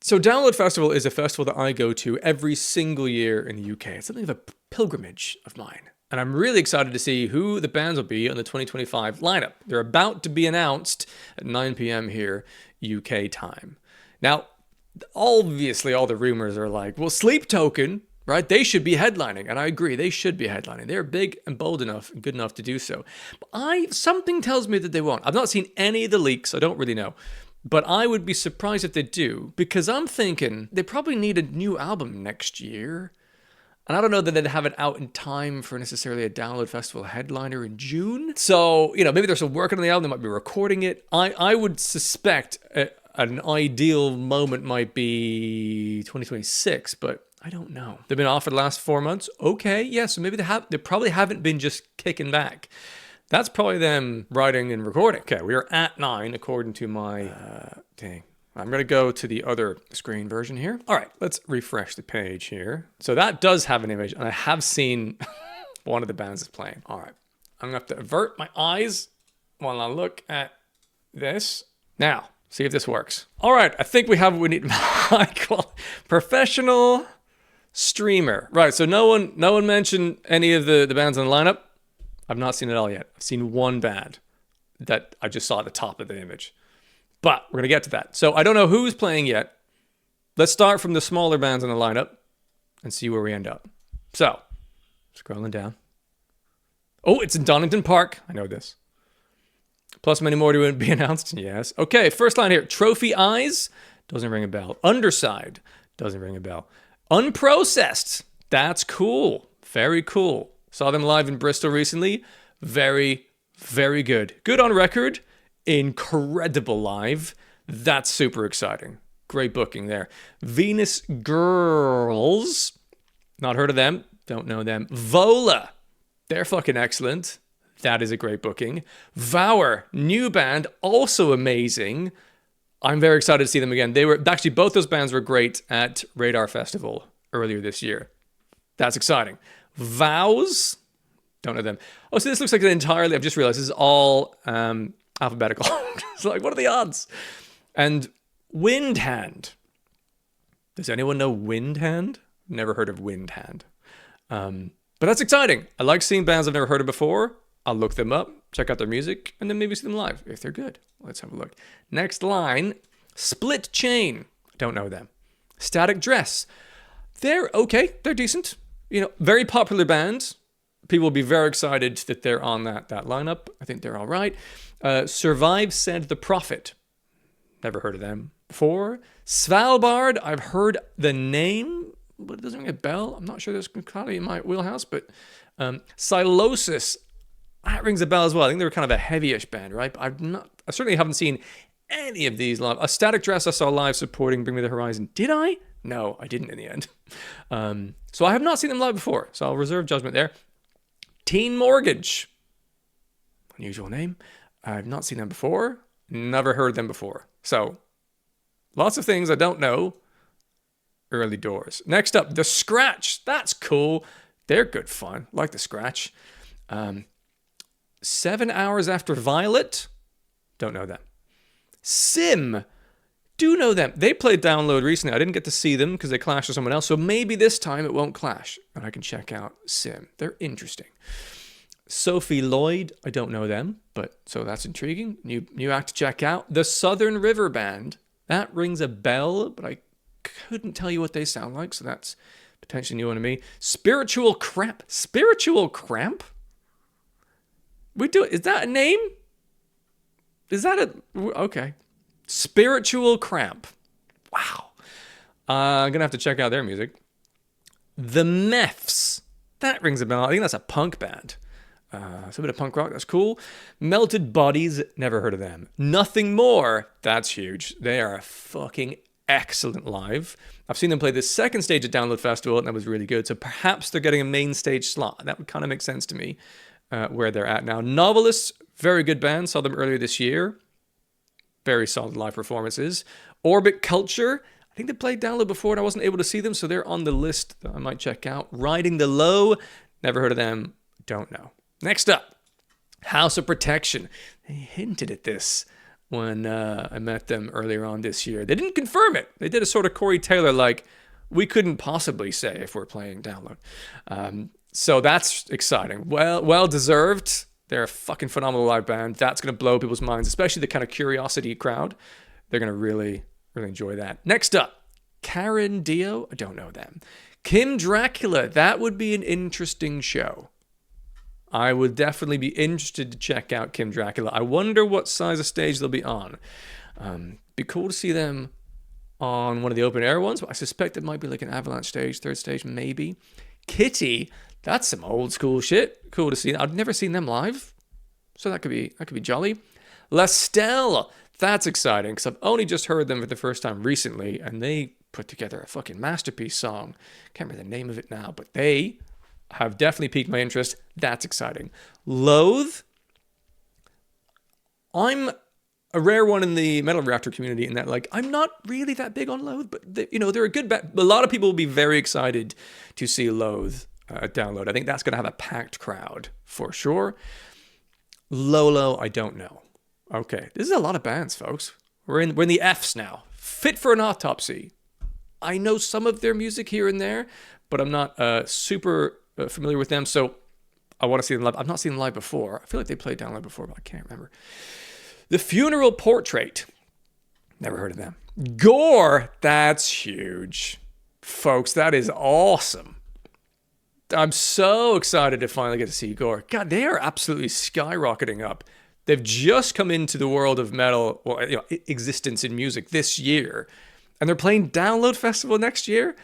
So Download Festival is a festival that I go to every single year in the UK. It's something of a pilgrimage of mine. And I'm really excited to see who the bands will be on the 2025 lineup. They're about to be announced at 9 p.m. here, UK time. Now, obviously all the rumors are like, well, Sleep Token, right? They should be headlining. And I agree, they should be headlining. They're big and bold enough and good enough to do so. But something tells me that they won't. I've not seen any of the leaks. I don't really know. But I would be surprised if they do, because I'm thinking they probably need a new album next year. And I don't know that they'd have it out in time for necessarily a Download Festival headliner in June. So, maybe they're still working on the album. They might be recording it. I would suspect an ideal moment might be 2026, but I don't know. They've been off for the last 4 months. Okay, yeah, so maybe they probably haven't been just kicking back. That's probably them writing and recording. Okay, we are at 9 according to my thing. I'm going to go to the other screen version here. All right, let's refresh the page here. So that does have an image, and I have seen one of the bands is playing. All right, I'm going to have to avert my eyes while I look at this. Now, see if this works. All right, I think we have what we need. Professional streamer. Right, so no one mentioned any of the bands on the lineup. I've not seen it all yet. I've seen one band that I just saw at the top of the image. But we're going to get to that. So I don't know who's playing yet. Let's start from the smaller bands on the lineup and see where we end up. So, scrolling down. Oh, it's in Donington Park. I know this. Plus many more to be announced. Yes. Okay, first line here. Trophy Eyes. Doesn't ring a bell. Underside. Doesn't ring a bell. Unprocessed. That's cool. Very cool. Saw them live in Bristol recently. Very, very good. Good on record. Incredible live. That's super exciting. Great booking there. Venus Girls. Not heard of them. Don't know them. Vola. They're fucking excellent. That is a great booking. Vower. New band. Also amazing. I'm very excited to see them again. Actually, both those bands were great at Radar Festival earlier this year. That's exciting. Vows. Don't know them. Oh, so this looks like I've just realized this is all alphabetical. It's like, what are the odds? And Windhand. Does anyone know Windhand? Never heard of Windhand. But that's exciting. I like seeing bands I've never heard of before. I'll look them up, check out their music, and then maybe see them live if they're good. Let's have a look. Next line, Split Chain. Don't know them. Static Dress. They're okay. They're decent. Very popular band. People will be very excited that they're on that lineup. I think they're all right. Survive Said the Prophet. Never heard of them before. Svalbard. I've heard the name, but it doesn't ring a bell. I'm not sure that's kind of in my wheelhouse, but Silosis. That rings a bell as well. I think they were kind of a heavy-ish band, right? But I certainly haven't seen any of these live. A Static Dress I saw live supporting Bring Me the Horizon. Did I? No, I didn't in the end. So I have not seen them live before, so I'll reserve judgment there. Teen Mortgage. Unusual name. I've not seen them before. Never heard them before. So, lots of things I don't know. Early doors. Next up, The Scratch. That's cool. They're good fun. Like The Scratch. 7 Hours After Violet. Don't know them. Sim. Do know them. They played Download recently. I didn't get to see them because they clashed with someone else. So maybe this time it won't clash. And I can check out Sim. They're interesting. Sophie Lloyd. I don't know them. So that's intriguing. New act to check out. The Southern River Band. That rings a bell, but I couldn't tell you what they sound like. So that's potentially new one to me. Spiritual Cramp. Spiritual Cramp? Is that a name? Is that okay. Spiritual Cramp. Wow. I'm going to have to check out their music. The Meths. That rings a bell. I think that's a punk band. It's a bit of punk rock. That's cool. Melted Bodies. Never heard of them. Nothing More. That's huge. They are fucking excellent live. I've seen them play the second stage at Download Festival, and that was really good. So perhaps they're getting a main stage slot. That would kind of make sense to me where they're at now. Novelists. Very good band. Saw them earlier this year. Very solid live performances. Orbit Culture. I think they played Download before and I wasn't able to see them, so they're on the list that I might check out. Riding the Low. Never heard of them. Don't know. Next up, House of Protection. They hinted at this when I met them earlier on this year. They didn't confirm it. They did a sort of Corey Taylor like, we couldn't possibly say if we're playing Download. So that's exciting. Well deserved. They're a fucking phenomenal live band. That's going to blow people's minds, especially the kind of Curiosity crowd. They're going to really, really enjoy that. Next up, Karen Dio. I don't know them. Kim Dracula. That would be an interesting show. I would definitely be interested to check out Kim Dracula. I wonder what size of stage they'll be on. Be cool to see them on one of the open air ones, but I suspect it might be like an Avalanche stage, third stage, maybe. Kitty, that's some old school shit. Cool to see. I've never seen them live, so that could be jolly. Lestelle, that's exciting because I've only just heard them for the first time recently, and they put together a fucking masterpiece song. Can't remember the name of it now, but they have definitely piqued my interest. That's exciting. Loathe, I'm a rare one in the Metal Reactor community in that, like, I'm not really that big on Loathe, but they're a good bet. A lot of people will be very excited to see Loathe Download. I think that's going to have a packed crowd for sure. Lolo, I don't know. Okay, this is a lot of bands, folks. We're in the Fs now. Fit for an Autopsy. I know some of their music here and there, but I'm not super familiar with them, so I want to see them live. I've not seen them live before. I feel like they played Download before, but I can't remember. The Funeral Portrait. Never heard of them. Gore. That's huge. Folks, that is awesome. I'm so excited to finally get to see Gore. God, they are absolutely skyrocketing up. They've just come into the world of metal, existence in music this year. And they're playing Download Festival next year?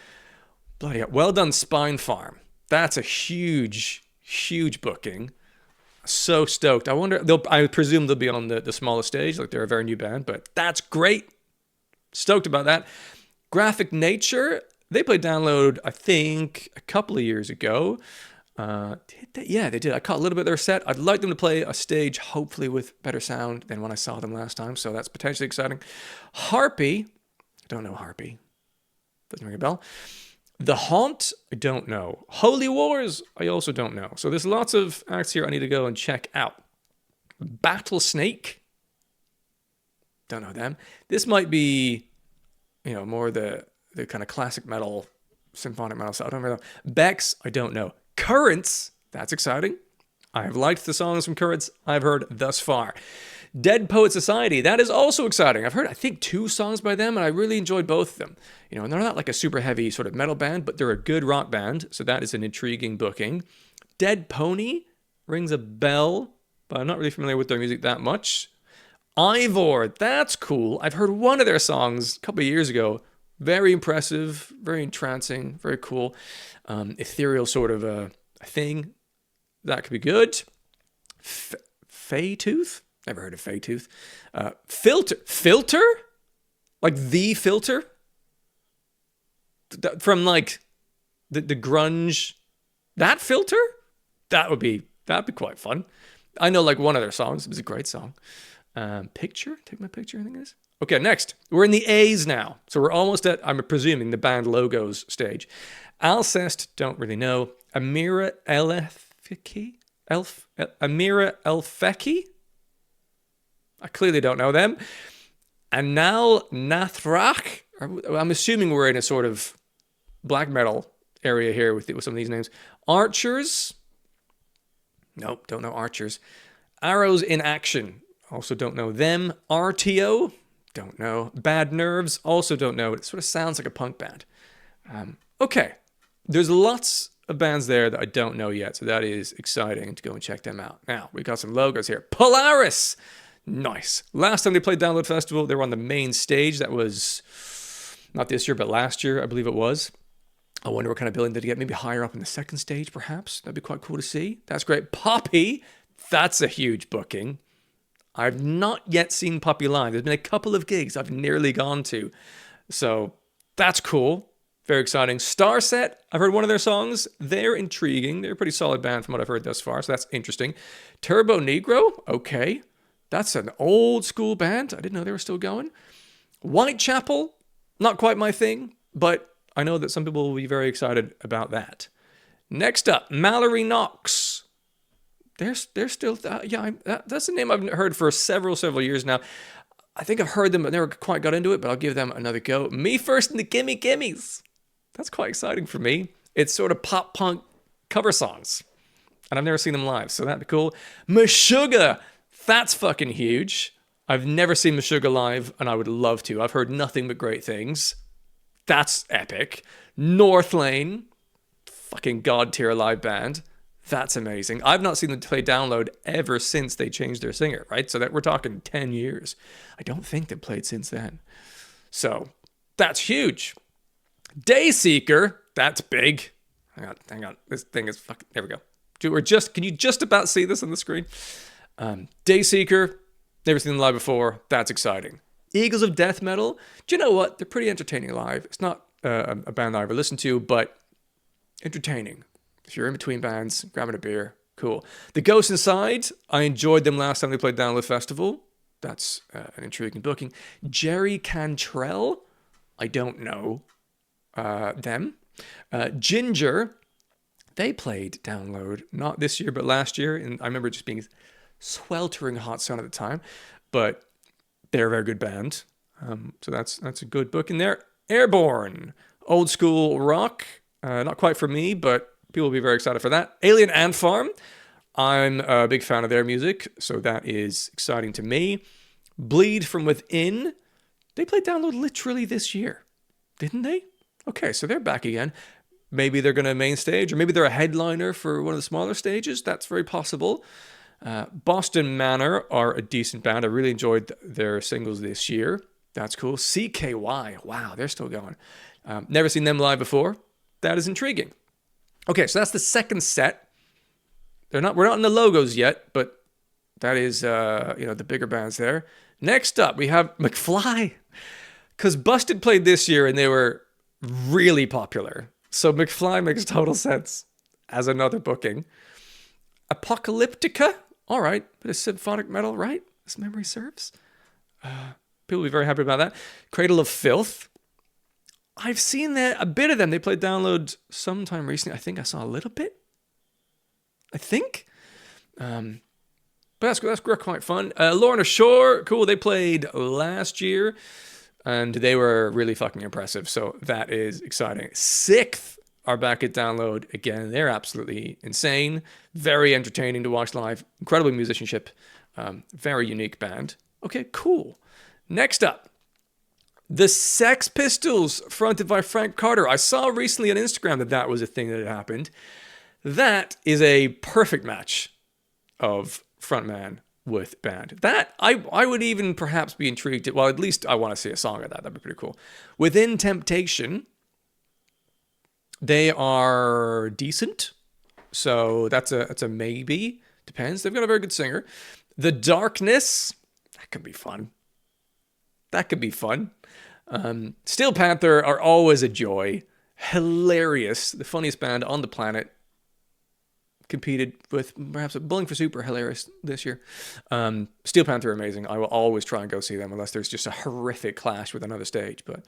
Bloody hell. Well done, Spine Farm. That's a huge, huge booking. So stoked. I presume they'll be on the smallest stage, like they're a very new band, but that's great. Stoked about that. Graphic Nature, they played Download, I think, a couple of years ago. Did they? Yeah, they did. I caught a little bit of their set. I'd like them to play a stage, hopefully with better sound than when I saw them last time, so that's potentially exciting. Harpy, I don't know Harpy. Doesn't ring a bell. The Haunt, I don't know. Holy Wars, I also don't know. So there's lots of acts here I need to go and check out. Battle Snake, don't know them. This might be, more the kind of classic metal, symphonic metal style. I don't know. Bex, I don't know. Currents, that's exciting. I have liked the songs from Currents I've heard thus far. Dead Poet Society, that is also exciting. I've heard, I think, 2 songs by them, and I really enjoyed both of them. And they're not like a super heavy sort of metal band, but they're a good rock band, so that is an intriguing booking. Dead Pony rings a bell, but I'm not really familiar with their music that much. Ivor, that's cool. I've heard one of their songs a couple of years ago. Very impressive, very entrancing, very cool. Ethereal sort of a thing. That could be good. Feytooth? Never heard of Feytooth. Filter? Like The Filter? From like the grunge. That Filter? That'd be quite fun. I know like one of their songs. It was a great song. Picture? Take My Picture, I think it is. Okay, next. We're in the A's now. So we're almost at, I'm presuming, the band logos stage. Alcest, don't really know. Amira Elfeki? Amira Elfeki? I clearly don't know them. Anal Nathrak? I'm assuming we're in a sort of black metal area here with some of these names. Archers? Nope, don't know Archers. Arrows in Action? Also don't know them. RTO? Don't know. Bad Nerves? Also don't know. It sort of sounds like a punk band. Okay. There's lots of bands there that I don't know yet, so that is exciting to go and check them out. Now, we got some logos here. Polaris! Nice. Last time they played Download Festival, they were on the main stage. That was not this year, but last year, I believe it was. I wonder what kind of building did they get. Maybe higher up in the second stage, perhaps. That'd be quite cool to see. That's great. Poppy, that's a huge booking. I've not yet seen Poppy live. There's been a couple of gigs I've nearly gone to. So that's cool. Very exciting. Starset, I've heard one of their songs. They're intriguing. They're a pretty solid band from what I've heard thus far, so that's interesting. Turbo Negro, okay. That's an old school band. I didn't know they were still going. Whitechapel, not quite my thing, but I know that some people will be very excited about that. Next up, Mallory Knox. They're still, that's a name I've heard for several years now. I think I've heard them, but never quite got into it, but I'll give them another go. Me First and the Gimme Gimmes. That's quite exciting for me. It's sort of pop punk cover songs. And I've never seen them live, so that'd be cool. Meshuggah. That's fucking huge. I've never seen Meshuggah live, and I would love to. I've heard nothing but great things. That's epic. Northlane. Fucking god tier live band. That's amazing. I've not seen them play Download ever since they changed their singer, right? So that we're talking 10 years. I don't think they've played since then. So that's huge. Dayseeker, that's big. Hang on. This thing is fucking, there we go. Can you just about see this on the screen? Dayseeker, never seen them live before. That's exciting. Eagles of Death Metal, do you know what? They're pretty entertaining live. It's not a band I ever listened to, but entertaining. If you're in between bands, grabbing a beer, cool. The Ghost Inside, I enjoyed them last time they played Download Festival. That's an intriguing booking. Jerry Cantrell, I don't know them. Ginger, they played Download, not this year, but last year. And I remember just being sweltering hot sun at the time. But they're a very good band. So that's a good book in there. Airborne, old school rock. Not quite for me, but people will be very excited for that. Alien Ant Farm. I'm a big fan of their music, so that is exciting to me. Bleed From Within. They played Download literally this year, didn't they? Okay, so they're back again. Maybe they're going to main stage, or maybe they're a headliner for one of the smaller stages. That's very possible. Boston Manor are a decent band. I really enjoyed their singles this year. That's cool. CKY. Wow, they're still going. Never seen them live before. That is intriguing. Okay, so that's the second set. We're not in the logos yet, but that is the bigger bands there. Next up, we have McFly. Because Busted played this year and they were really popular. So McFly makes total sense as another booking. Apocalyptica. All right, bit of symphonic metal, right? As memory serves. People will be very happy about that. Cradle of Filth. I've seen a bit of them. They played Download sometime recently. I think I saw a little bit. I think. But that's quite fun. Lorna Shore, cool. They played last year, and they were really fucking impressive. So that is exciting. Sixth are back at Download again. They're absolutely insane. Very entertaining to watch live. Incredible musicianship. Very unique band. Okay, cool. Next up. The Sex Pistols, fronted by Frank Carter. I saw recently on Instagram that was a thing that had happened. That is a perfect match of frontman with band. That, I would even perhaps be intrigued. Well, at least I want to see a song of that. That'd be pretty cool. Within Temptation, they are decent. So that's a maybe. Depends. They've got a very good singer. The Darkness, that could be fun. Steel Panther are always a joy. Hilarious. The funniest band on the planet. Competed with perhaps Bowling for Super, hilarious this year. Steel Panther, amazing. I will always try and go see them unless there's just a horrific clash with another stage. But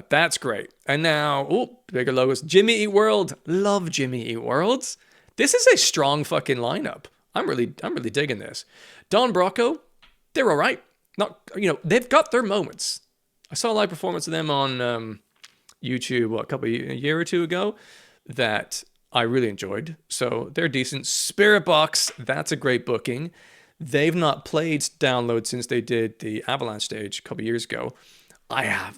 that's great. And now, bigger logos. Jimmy Eat World. Love Jimmy Eat Worlds. This is a strong fucking lineup. I'm really digging this. Don Brocco, they're all right. They've got their moments. I saw a live performance of them on YouTube, a year or two ago, that I really enjoyed. So they're decent. Spirit Box, that's a great booking. They've not played Download since they did the Avalanche stage a couple years ago.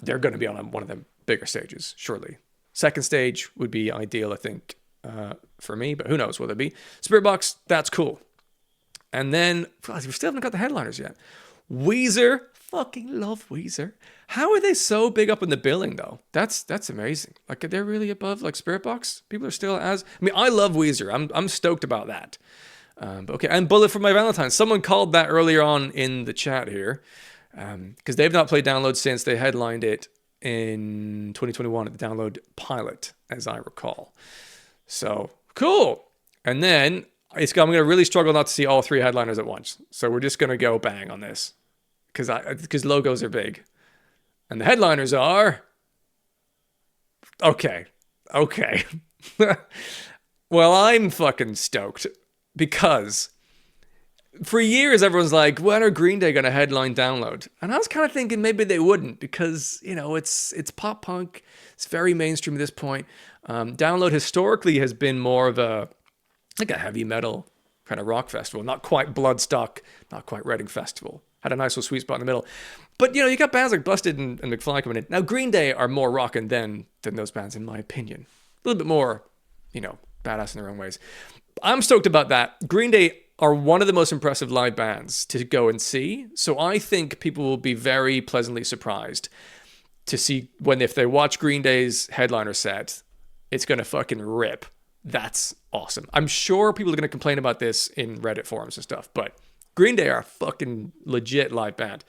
They're going to be on one of the bigger stages, surely. Second stage would be ideal, I think, for me, but who knows what it'll be. Spirit Box, that's cool. And then, we still haven't got the headliners yet. Weezer, fucking love Weezer. How are they so big up in the billing though? That's amazing. Like, they're really above Spirit Box. People are still I love Weezer. I'm stoked about that. But okay, and Bullet for My Valentine. Someone called that earlier on in the chat here, because they've not played Download since they headlined it in 2021 at the Download Pilot, as I recall. So cool. And then I'm going to really struggle not to see all three headliners at once. So we're just going to go bang on this. Because logos are big. And the headliners are... Okay. Well, I'm fucking stoked. Because For years, everyone's like, when are Green Day going to headline Download? And I was kind of thinking maybe they wouldn't because, you know, it's pop punk. It's very mainstream at this point. Download historically has been more of a heavy metal kind of rock festival. Not quite Bloodstock, not quite Reading Festival. Had a nice little sweet spot in the middle. But, you know, you got bands like Busted and McFly coming in. Now, Green Day are more rockin' than those bands, in my opinion. A little bit more, you know, badass in their own ways. I'm stoked about that. Green Day are one of the most impressive live bands to go and see. So I think people will be very pleasantly surprised to see if they watch Green Day's headliner set, it's going to fucking rip. That's awesome. I'm sure people are going to complain about this in Reddit forums and stuff, but Green Day are a fucking legit live band.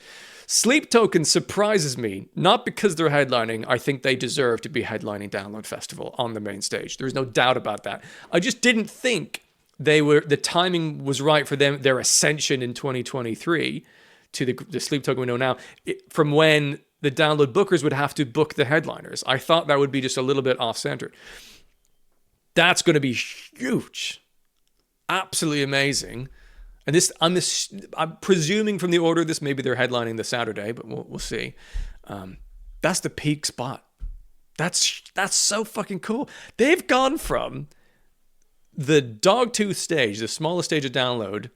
Sleep Token surprises me, not because they're headlining. I think they deserve to be headlining Download Festival on the main stage. There's no doubt about that. I just didn't think the timing was right for them, their ascension in 2023 to the Sleep Token we know now, from when the Download bookers would have to book the headliners. I thought that would be just a little bit off-center. That's going to be huge. Absolutely amazing. And this, I'm presuming from the order of this, maybe they're headlining the Saturday, but we'll see. That's the peak spot. That's so fucking cool. They've gone from the Dogtooth stage, the smallest stage of Download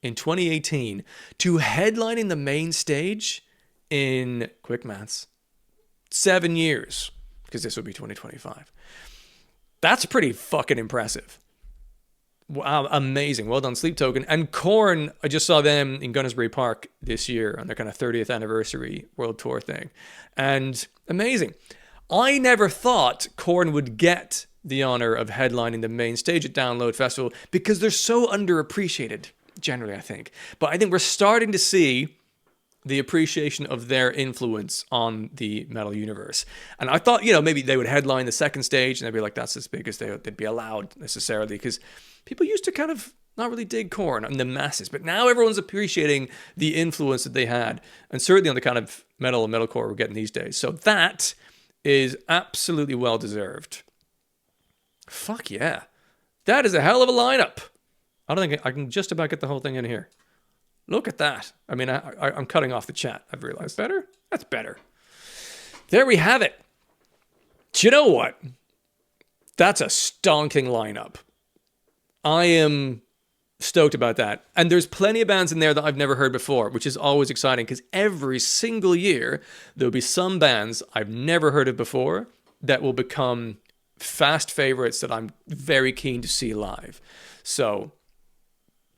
in 2018, to headlining the main stage in, quick maths, 7 years, because this will be 2025. That's pretty fucking impressive. Wow, amazing. Well done, Sleep Token. And Korn, I just saw them in Gunnersbury Park this year on their kind of 30th anniversary world tour thing. And amazing. I never thought Korn would get the honor of headlining the main stage at Download Festival because they're so underappreciated, generally, I think. But I think we're starting to see the appreciation of their influence on the metal universe. And I thought, you know, maybe they would headline the second stage and they'd be like, that's as big as they'd be allowed necessarily, because people used to kind of not really dig Korn in the masses, but now everyone's appreciating the influence that they had, and certainly on the kind of metal and metalcore we're getting these days. So that is absolutely well-deserved. Fuck yeah. That is a hell of a lineup. I don't think I can just about get the whole thing in here. Look at that. I mean, I'm cutting off the chat, I've realized. Better? That's better. There we have it. Do you know what? That's a stonking lineup. I am stoked about that. And there's plenty of bands in there that I've never heard before, which is always exciting because every single year there'll be some bands I've never heard of before that will become fast favorites that I'm very keen to see live. So,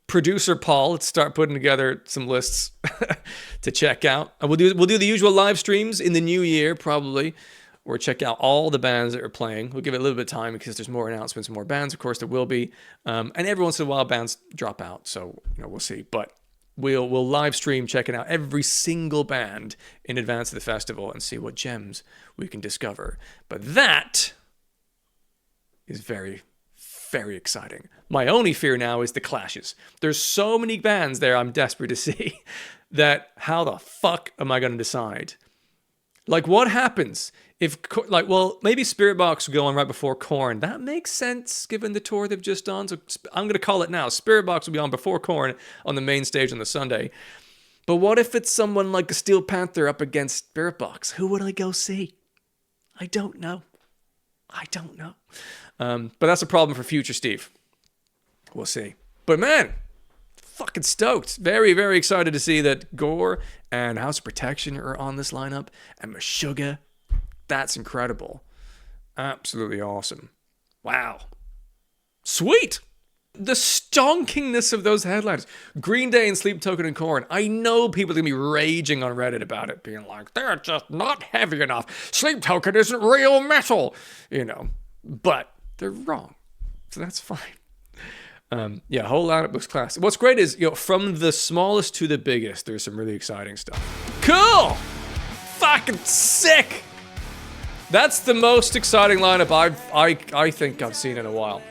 producer Paul, let's start putting together some lists to check out. And we'll do the usual live streams in the new year, probably, or check out all the bands that are playing. We'll give it a little bit of time because there's more announcements and more bands. Of course, there will be. And every once in a while, bands drop out. So, you know, we'll see. But we'll live stream checking out every single band in advance of the festival and see what gems we can discover. But that is very, very exciting. My only fear now is the clashes. There's so many bands there I'm desperate to see that how the fuck am I going to decide? Like, what happens if, like, well, maybe Spiritbox will go on right before Korn. That makes sense given the tour they've just done. So I'm going to call it now. Spiritbox will be on before Korn on the main stage on the Sunday. But what if it's someone like a Steel Panther up against Spiritbox? Who would I go see? I don't know. But that's a problem for future Steve. We'll see. But man, fucking stoked. Very, very excited to see that Gore and House of Protection are on this lineup. And Meshuggah. That's incredible. Absolutely awesome. Wow. Sweet. The stonkingness of those headlines. Green Day and Sleep Token and Korn. I know people are going to be raging on Reddit about it, being like, they're just not heavy enough. Sleep Token isn't real metal. You know, but they're wrong. So that's fine. Yeah, whole lineup looks classic. What's great is, you know, from the smallest to the biggest, there's some really exciting stuff. Cool! Fucking sick! That's the most exciting lineup I think I've seen in a while.